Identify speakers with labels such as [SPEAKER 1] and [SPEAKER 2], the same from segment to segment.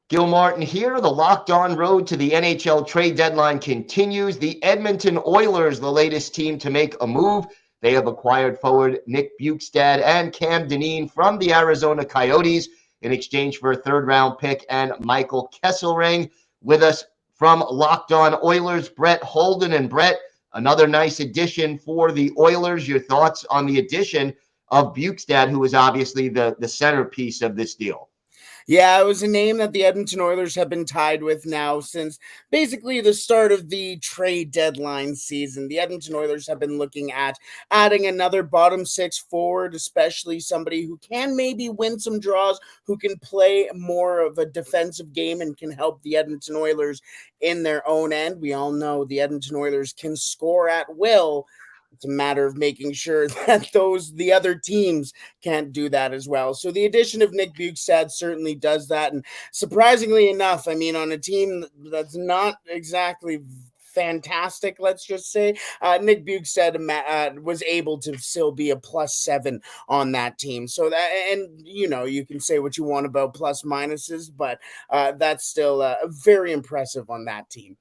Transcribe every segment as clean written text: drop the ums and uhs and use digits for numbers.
[SPEAKER 1] Gil Martin here. The Locked On road to the NHL trade deadline continues. The Edmonton Oilers, the latest team to make a move. They have acquired forward Nick Bjugstad and Cam Dineen from the Arizona Coyotes in exchange for a third-round pick and Michael Kesselring. With us from Locked On Oilers, Brett Holden. And Brett, another nice addition for the Oilers. Your thoughts on the addition of Bjugstad, who is obviously the centerpiece of this deal?
[SPEAKER 2] Yeah, it was a name that the Edmonton Oilers have been tied with now since basically the start of the trade deadline season. The Edmonton Oilers have been looking at adding another bottom six forward, especially somebody who can maybe win some draws, who can play more of a defensive game and can help the Edmonton Oilers in their own end. We all know the Edmonton Oilers can score at will. It's a matter of making sure that the other teams can't do that as well. So the addition of Nick Bjugstad certainly does that. And surprisingly enough, I mean, on a team that's not exactly fantastic, let's just say, Nick Bjugstad was able to still be a +7 on that team. So that, and you can say what you want about plus minuses, but that's still very impressive on that team.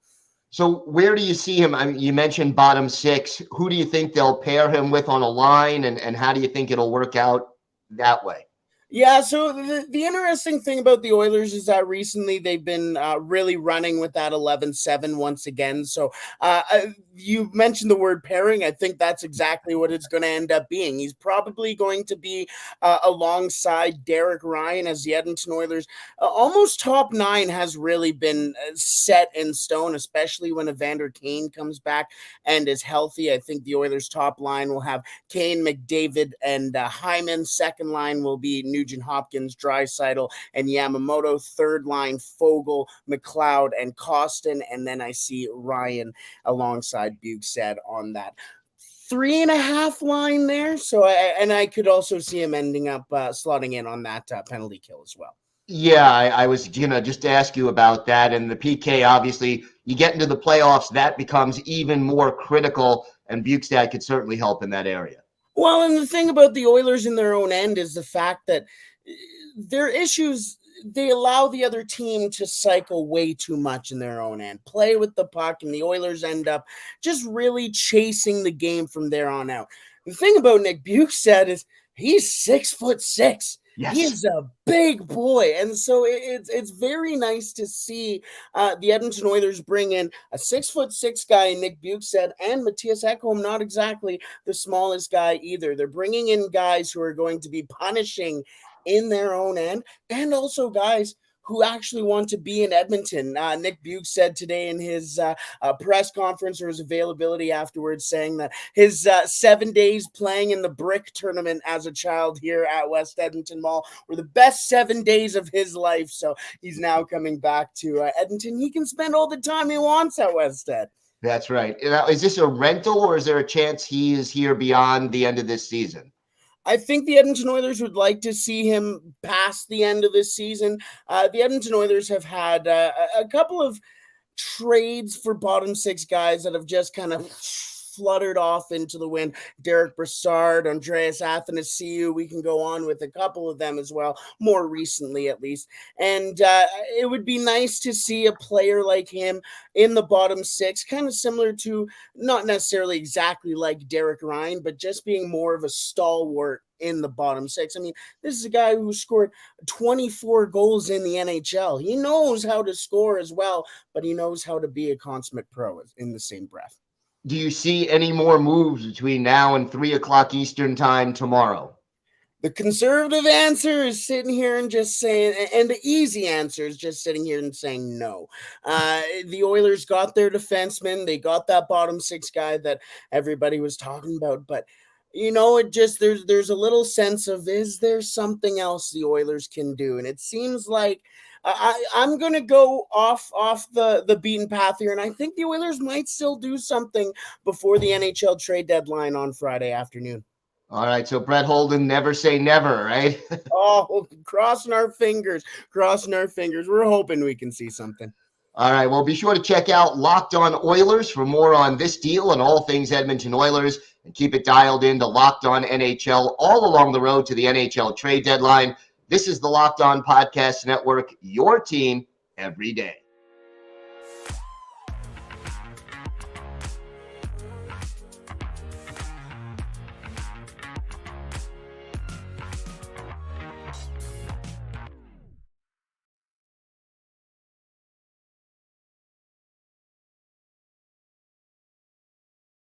[SPEAKER 1] So where do you see him? I mean, you mentioned bottom six. Who do you think they'll pair him with on a line, and how do you think it'll work out that way?
[SPEAKER 2] Yeah, so the interesting thing about the Oilers is that recently they've been really running with that 11-7 once again. So you mentioned the word pairing. I think that's exactly what it's going to end up being. He's probably going to be alongside Derek Ryan as the Edmonton Oilers. Almost top nine has really been set in stone, especially when Evander Kane comes back and is healthy. I think the Oilers' top line will have Kane, McDavid, and Hyman. Second line will be Nugent-Hopkins, Draisaitl, and Yamamoto. Third line, Fogle, McLeod, and Costin. And then I see Ryan alongside Bjugstad on that 3.5 line there. So I could also see him ending up slotting in on that penalty kill as well.
[SPEAKER 1] Yeah, I was just to ask you about that. And the PK, obviously, you get into the playoffs, that becomes even more critical, and Bjugstad could certainly help in that area.
[SPEAKER 2] Well, and the thing about the Oilers in their own end is the fact that their issues, they allow the other team to cycle way too much in their own end, play with the puck, and the Oilers end up just really chasing the game from there on out. The thing about Nick Bjugstad is he's 6'6".
[SPEAKER 1] Yes.
[SPEAKER 2] He is a big boy, and so it's very nice to see the Edmonton Oilers bring in a 6'6" guy, Nick Bjugstad, and Mattias Ekholm, not exactly the smallest guy either. They're bringing in guys who are going to be punishing in their own end, and also guys who actually want to be in Edmonton. Nick Bjugstad today in his press conference or his availability afterwards saying that his 7 days playing in the brick tournament as a child here at West Edmonton Mall were the best 7 days of his life. So he's now coming back to Edmonton. He can spend all the time he wants at West Ed.
[SPEAKER 1] That's right. Now, is this a rental, or is there a chance he is here beyond the end of this season?
[SPEAKER 2] I think the Edmonton Oilers would like to see him past the end of this season. The Edmonton Oilers have had a couple of trades for bottom six guys that have just kind of fluttered off into the wind. Derek Brassard, Andreas Athanasiou, we can go on with a couple of them as well, more recently at least. And it would be nice to see a player like him in the bottom six, kind of similar to, not necessarily exactly like Derek Ryan, but just being more of a stalwart in the bottom six. I mean, this is a guy who scored 24 goals in the NHL. He knows how to score as well, but he knows how to be a consummate pro in the same breath.
[SPEAKER 1] Do you see any more moves between now and 3 o'clock Eastern time tomorrow?
[SPEAKER 2] The conservative answer is sitting here and just saying, and the easy answer is just sitting here and saying no. The Oilers got their defenseman. They got that bottom six guy that everybody was talking about, but it just, there's a little sense of, is there something else the Oilers can do? And it seems like I'm going to go off the beaten path here, and I think the Oilers might still do something before the NHL trade deadline on Friday afternoon.
[SPEAKER 1] All right, so Brett Holden, never say never, right?
[SPEAKER 2] Oh, crossing our fingers. We're hoping we can see something.
[SPEAKER 1] All right, well, be sure to check out Locked On Oilers for more on this deal and all things Edmonton Oilers, and keep it dialed in to Locked On NHL all along the road to the NHL trade deadline. This is the Locked On Podcast Network, your team every day.